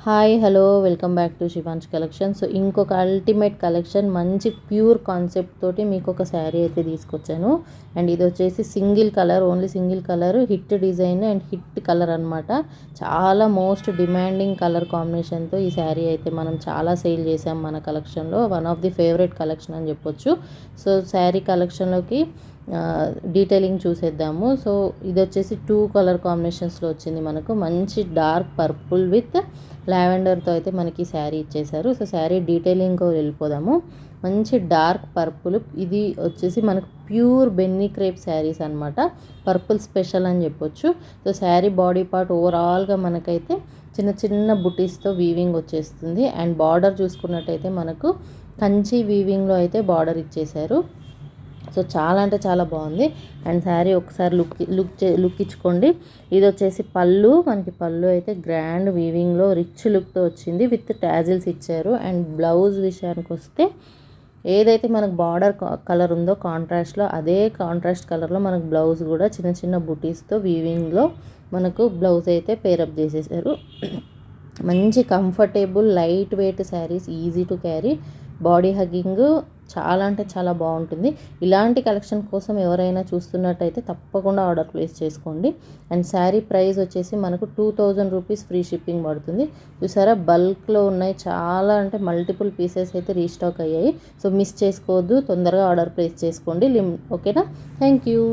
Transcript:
Hi hello welcome back to Shivansh collection. So ఇంకొక ultimate collection మంచి pure concept తోటి మీకు ఒక శారీ అయితే తీసుకొచ్చాను. అండ్ ఇది వచ్చేసి single colour, only single colour, hit design and hit colour అనమాట. చాలా మోస్ట్ డిమాండింగ్ కలర్ కాంబినేషన్తో ఈ శారీ అయితే మనం చాలా సేల్ చేసాం మన కలెక్షన్లో. One of the favourite collection అని చెప్పొచ్చు. సో శారీ కలెక్షన్లోకి డీటెయిలింగ్ చూసేద్దాము. సో ఇది వచ్చేసి 2 కలర్ కాంబినేషన్స్లో వచ్చింది మనకు. మంచి డార్క్ పర్పుల్ విత్ లావెండర్తో అయితే మనకి శారీ ఇచ్చేసారు. సో శారీ డీటెయిలింగ్ వెళ్ళిపోదాము. మంచి డార్క్ పర్పుల్, ఇది వచ్చేసి మనకు ప్యూర్ బెన్నీ క్రేప్ శారీస్ అనమాట. పర్పుల్ స్పెషల్ అని చెప్పొచ్చు. సో శారీ బాడీ పార్ట్ ఓవరాల్గా మనకైతే చిన్న చిన్న బుటీస్తో వీవింగ్ వచ్చేస్తుంది. అండ్ బార్డర్ చూసుకున్నట్టయితే మనకు కంచి వీవింగ్లో అయితే బార్డర్ ఇచ్చేసారు. సో చాలా అంటే చాలా బాగుంది. అండ్ శారీ ఒకసారి లుక్ ఇచ్చుకోండి. ఇది వచ్చేసి పళ్ళు, మనకి పళ్ళు అయితే గ్రాండ్ వీవింగ్లో రిచ్ లుక్తో వచ్చింది విత్ టాజిల్స్ ఇచ్చారు. అండ్ బ్లౌజ్ విషయానికి వస్తే ఏదైతే మనకు బార్డర్ కలర్ ఉందో కాంట్రాస్ట్లో, అదే కాంట్రాస్ట్ కలర్లో మనకు బ్లౌజ్ కూడా చిన్న చిన్న బుటీస్తో వీవింగ్లో మనకు బ్లౌజ్ అయితే పేరప్ చేసేసారు. మంచి comfortable light weight saris, easy to carry, body hugging, చాలా అంటే చాలా బాగుంటుంది. ఇలాంటి కలెక్షన్ కోసం ఎవరైనా చూస్తున్నట్టయితే తప్పకుండా ఆర్డర్ ప్లేస్ చేసుకోండి. అండ్ శారీ ప్రైస్ వచ్చేసి మనకు 2000 రూపీస్ ఫ్రీ షిప్పింగ్ పడుతుంది. చూసారా బల్క్లో ఉన్నాయి, చాలా అంటే మల్టిపుల్ పీసెస్ అయితే రీస్టాక్ అయ్యాయి. సో మిస్ చేసుకోవద్దు, తొందరగా ఆర్డర్ ప్లేస్ చేసుకోండి. ఓకేనా? Thank you.